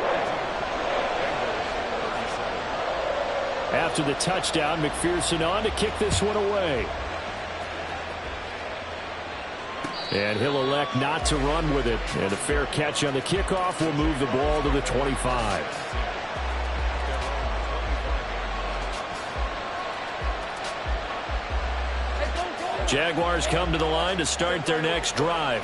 S1: After the touchdown, McPherson on to kick this one away. And he'll elect not to run with it. And a fair catch on the kickoff will move the ball to the 25. Jaguars come to the line to start their next drive.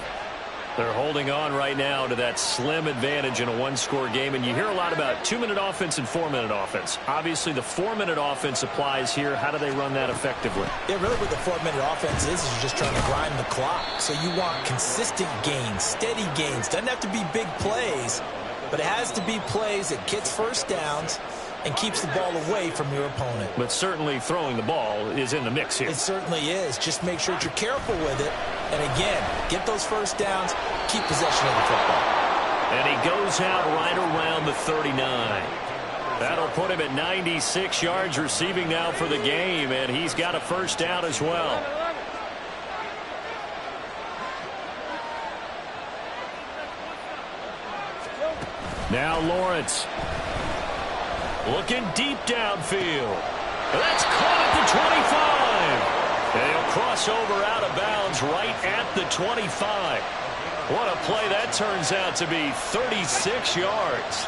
S1: They're holding on right now to that slim advantage in a one-score game. And you hear a lot about 2-minute offense and 4-minute offense. Obviously, the 4-minute offense applies here. How do they run that effectively?
S2: Yeah, really what the 4-minute offense is you're just trying to grind the clock. So you want consistent gains, steady gains. Doesn't have to be big plays, but it has to be plays that gets first downs and keeps the ball away from your opponent.
S1: But certainly throwing the ball is in the mix here.
S2: It certainly is. Just make sure that you're careful with it. And again, get those first downs, keep possession of the football.
S1: And he goes out right around the 39. That'll put him at 96 yards receiving now for the game, and he's got a first down as well. Now Lawrence. Looking deep downfield. That's caught at the 25. And he'll cross over out of bounds right at the 25. What a play that turns out to be, 36 yards.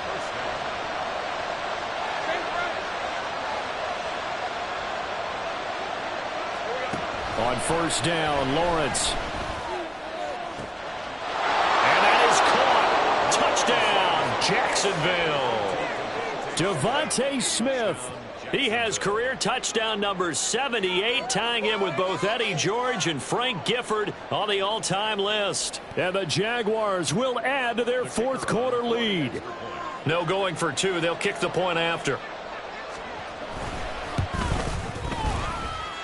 S1: On first down, Lawrence. And that is caught. Touchdown, Jacksonville. Devontae Smith. He has career touchdown number 78, tying him with both Eddie George and Frank Gifford on the all-time list. And the Jaguars will add to their fourth quarter lead. No going for two. They'll kick the point after.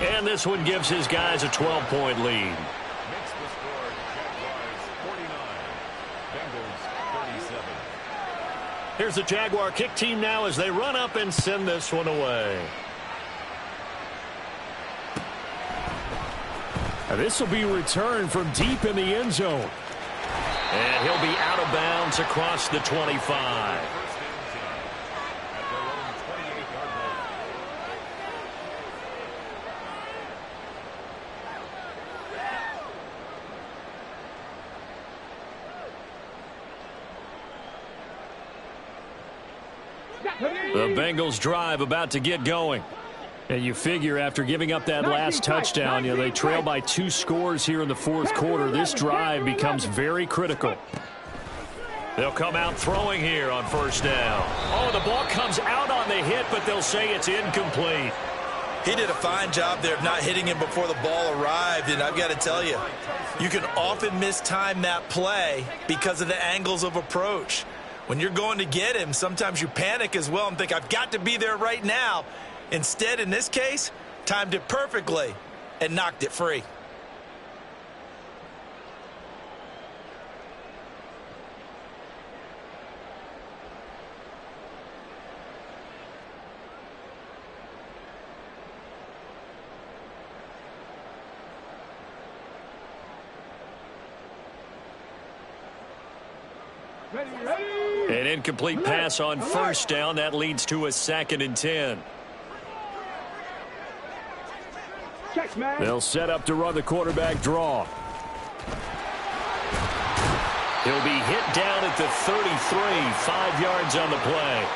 S1: And this one gives his guys a 12-point lead.
S6: Makes the score Jaguars 49, Bengals 37.
S1: Here's the Jaguar kick team now as they run up and send this one away. This will be returned from deep in the end zone. And he'll be out of bounds across the 25. The Bengals drive about to get going. And you figure after giving up that last touchdown, they trail by 2 scores here in the fourth quarter. This drive becomes very critical. They'll come out throwing here on first down. Oh, the ball comes out on the hit, but they'll say it's incomplete.
S2: He did a fine job there of not hitting him before the ball arrived, and I've got to tell you, you can often mistime that play because of the angles of approach. When you're going to get him, sometimes you panic as well and think, I've got to be there right now. Instead, in this case, timed it perfectly and knocked it free.
S1: An incomplete pass on first down. That leads to a 2nd and 10. They'll set up to run the quarterback draw. He'll be hit down at the 33, 5 yards on the play.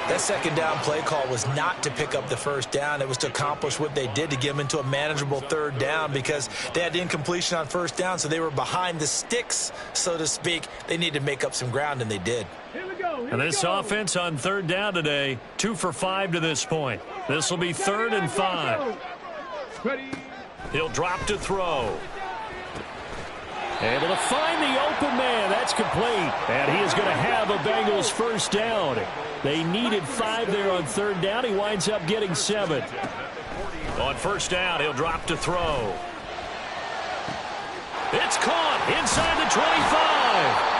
S2: That second down play call was not to pick up the first down. It was to accomplish what they did, to get them into a manageable third down, because they had incompletion on first down, so they were behind the sticks, so to speak. They needed to make up some ground, and they did.
S1: And this offense on third down today, 2 for 5 to this point. This will be 3rd and 5. He'll drop to throw. Able to find the open man. That's complete. And he is going to have a Bengals first down. They needed 5 there on third down. He winds up getting 7. On first down, he'll drop to throw. It's caught inside the 25.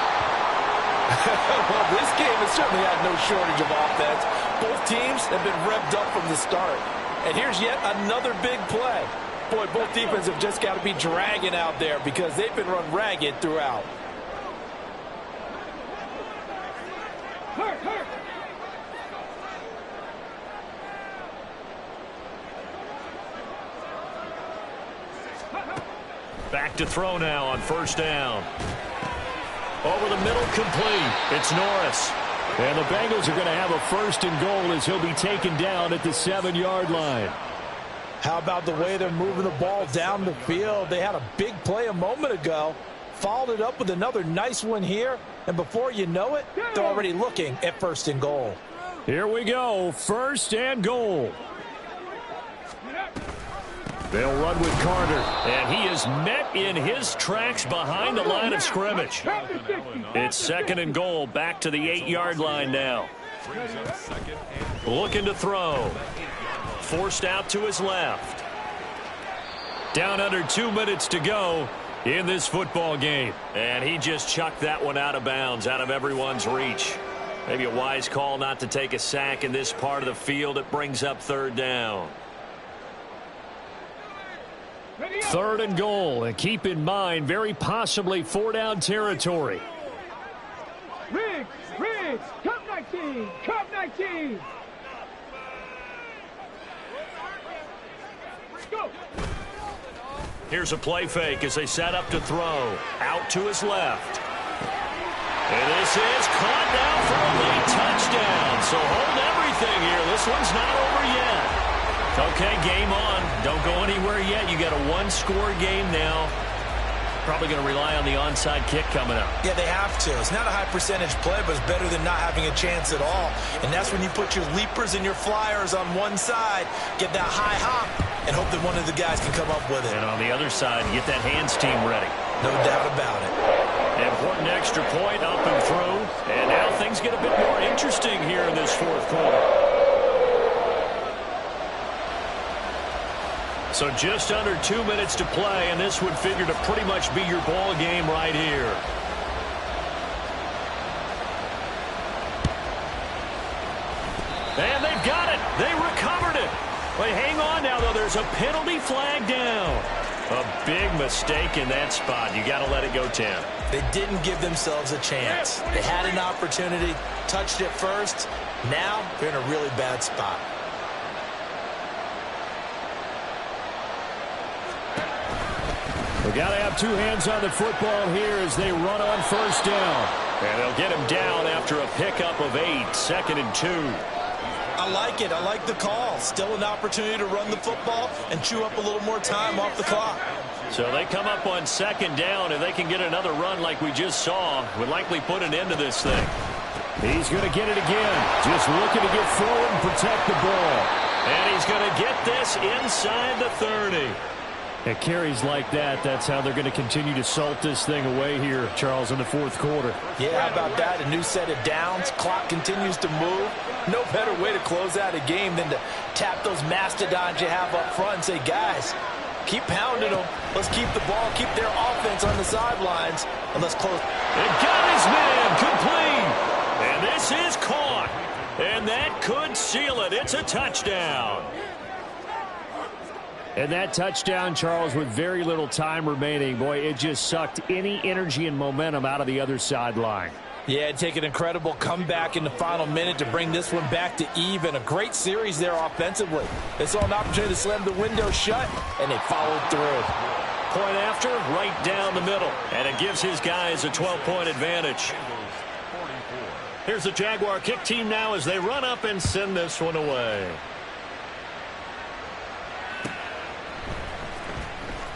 S4: Well, this game has certainly had no shortage of offense. Both teams have been revved up from the start. And here's yet another big play. Boy, both defenses have just got to be dragging out there because they've been run ragged throughout.
S1: Back to throw now on first down. Over the middle, complete. It's Norris. And the Bengals are going to have a 1st and goal as he'll be taken down at the 7-yard line.
S4: How about the way they're moving the ball down the field? They had a big play a moment ago, followed it up with another nice one here, and before you know it, they're already looking at 1st and goal.
S1: Here we go, 1st and goal. They'll run with Carter, and he is met in his tracks behind the line of scrimmage. It's 2nd and goal, back to the 8-yard line now.
S6: Brings up second and goal.
S1: Looking to throw. Forced out to his left. Down under 2 minutes to go in this football game. And he just chucked that one out of bounds, out of everyone's reach. Maybe a wise call not to take a sack in this part of the field. It brings up third down. Third and goal. And keep in mind, very possibly 4-down territory.
S3: Riggs, Cup 19, Cup 19. Go.
S1: Here's a play fake as they set up to throw. Out to his left. And this is caught now for a late touchdown. So hold everything here. This one's not over yet. Okay, game on. Don't go anywhere yet. You got a one-score game now. Probably going to rely on the onside kick coming up.
S2: Yeah, they have to. It's not a high percentage play, but it's better than not having a chance at all. And that's when you put your leapers and your flyers on one side, get that high hop, and hope that one of the guys can come up with it.
S1: And on the other side, get that hands team ready.
S2: No doubt about it.
S1: Important extra point up and through. And now things get a bit more interesting here in this fourth quarter. So just under 2 minutes to play, and this would figure to pretty much be your ball game right here. And they've got it. They recovered it. Wait, hang on now, though. There's a penalty flag down. A big mistake in that spot. You got to let it go 10.
S2: They didn't give themselves a chance. They had an opportunity, touched it first. Now they're in a really bad spot.
S1: We got to have two hands on the football here as they run on first down. And they'll get him down after a pickup of 8, 2nd and 2.
S2: I like it. I like the call. Still an opportunity to run the football and chew up a little more time off the clock.
S1: So they come up on second down, and they can get another run like we just saw. Would likely put an end to this thing. He's going to get it again. Just looking to get forward and protect the ball. And he's going to get this inside the 30. At carries like that, that's how they're going to continue to salt this thing away here, Charles, in the fourth quarter.
S4: Yeah, how about that? A new set of downs. Clock continues to move. No better way to close out a game than to tap those mastodons you have up front and say, guys, keep pounding them. Let's keep the ball, keep their offense on the sidelines, and let's close.
S1: And got his man complete. And this is caught. And that could seal it. It's a touchdown. And that touchdown, Charles, with very little time remaining, boy, it just sucked any energy and momentum out of the other sideline.
S4: Yeah, take an incredible comeback in the final minute to bring this one back to even. A great series there offensively. They saw an opportunity to slam the window shut, and they followed through.
S1: Point after, right down the middle. And it gives his guys a 12-point advantage. Here's the Jaguar kick team now as they run up and send this one away.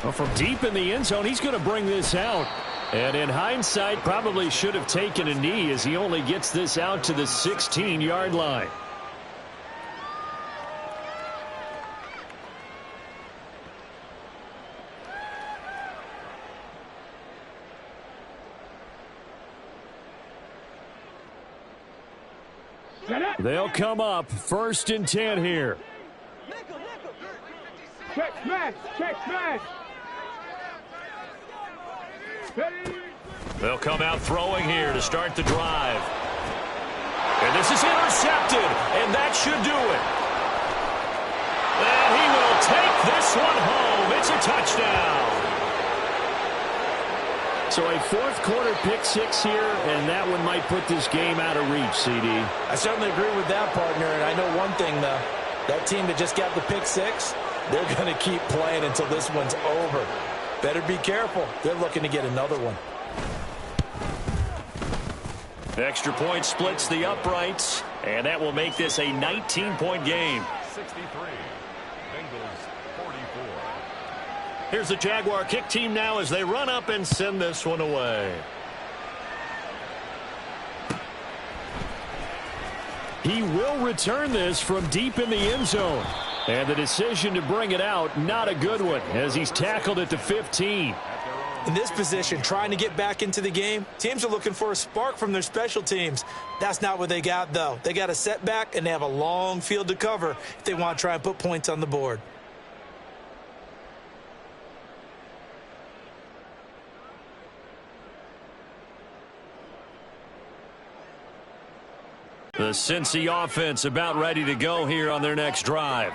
S1: Well, from deep in the end zone, he's going to bring this out. And in hindsight, probably should have taken a knee as he only gets this out to the 16-yard line. They'll come up 1st and 10 here.
S3: Check smash, check smash.
S1: They'll come out throwing here to start the drive. And this is intercepted, and that should do it. And he will take this one home. It's a touchdown. So a fourth quarter pick six here, and that one might put this game out of reach, CD.
S4: I certainly agree with that, partner, and I know one thing, though. That team that just got the pick six, they're going to keep playing until this one's over. Better be careful. They're looking to get another one.
S1: Extra point splits the uprights, and that will make this a 19-point game.
S6: 63. Bengals 44.
S1: Here's the Jaguar kick team now as they run up and send this one away. He will return this from deep in the end zone. And the decision to bring it out, not a good one, as he's tackled at the 15.
S2: In this position, trying to get back into the game, teams are looking for a spark from their special teams. That's not what they got, though. They got a setback, and they have a long field to cover if they want to try and put points on the board.
S1: The Cincy offense about ready to go here on their next drive.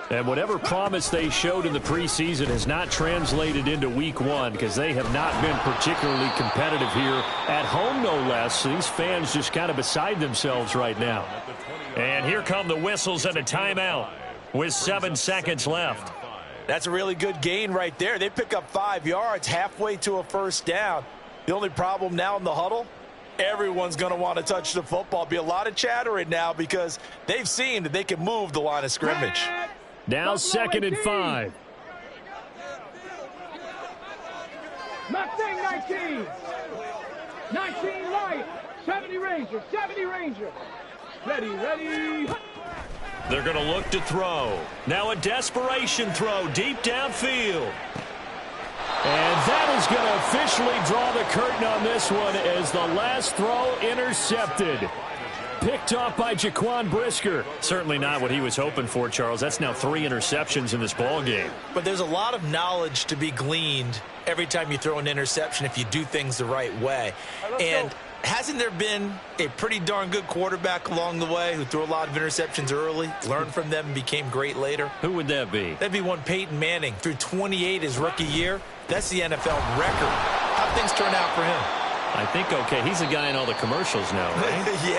S1: And whatever promise they showed in the preseason has not translated into week one because they have not been particularly competitive here at home, no less. These fans just kind of beside themselves right now. And here come the whistles and a timeout with 7 seconds left.
S2: That's a really good gain right there. They pick up 5 yards halfway to a first down. The only problem now in the huddle, everyone's going to want to touch the football. Be a lot of chattering now because they've seen that they can move the line of scrimmage.
S1: Now 2nd and 5.
S3: Mustang 19. 19 light. 70 Ranger. 70 Ranger. Ready, ready.
S1: They're going to look to throw. Now a desperation throw deep downfield. And that is going to officially draw the curtain on this one as the last throw intercepted. Picked off by Jaquan Brisker. Certainly not what he was hoping for, Charles. That's now 3 interceptions in this ball game.
S2: But there's a lot of knowledge to be gleaned every time you throw an interception if you do things the right way. And hasn't there been a pretty darn good quarterback along the way who threw a lot of interceptions early, learned from them, and became great later?
S1: Who would that be?
S2: That'd be one Peyton Manning. Threw 28 his rookie year. That's the NFL record. How'd things turn out for him?
S1: I think okay. He's the guy in all the commercials now, right?
S2: Yeah,